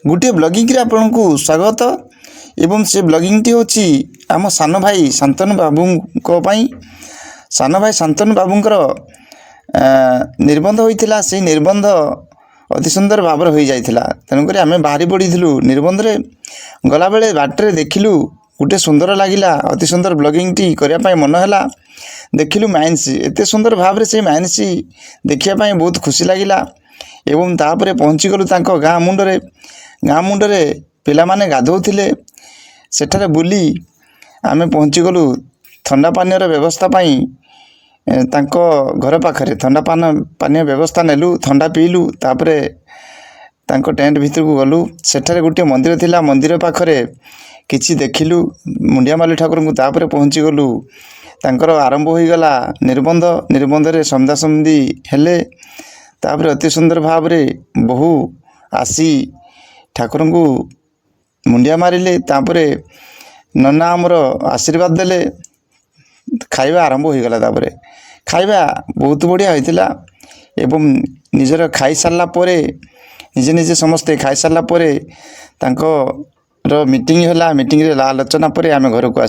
गोटे ब्लॉगिंग आपको स्वागत एवं से ब्लॉगिंग होची आम सान भाई शांतनु बाबू सान भाई शांतनु बाबूंकर निबंध होता से निबंध अति सुंदर भाव हो जाता तेणुक आम बाहरी पड़ू निबंध गला बेले बाटर देखिलु गोटे सुंदर लगिला अति सुंदर ब्लॉगिंग टी करने मन है देखिलु माइंस एत सुंदर भाव से माइंस देखापी बहुत खुशी लगिला एवं तापर पहुँची गलु गाँ मुंडरे पिला माने गाधोले सेठारे बुली आमे पहुँची गलु ठंडा पानीर व्यवस्था पाई तांको घर पाखरे ठंडा पानी व्यवस्था नेलु ठंडा पीलु तापरे तांको टेंट भीतर को गलु सेठारे गोटे मंदिर थिला मंदिर पाखरे किछि देखिलु मुंडियामाली ठाकुर को तापरे पहुँची गलु तांकर आरंभ हो गला निबंध रे समझा समझी हेले तापरे अति सुंदर भाव रे बहु आसी ठाकुर को मुंडिया मारिले तापरे नना आमर आशीर्वाद देले खाइबा आरंभ हो गला तापरे खाइबा बहुत बढ़िया होइतिला एवं निजर खाई सारला परे निजे निजे समस्ते खाई सारला परे तांको मीटिंग होला मीटिंग रे आलोचना परे आमे घर को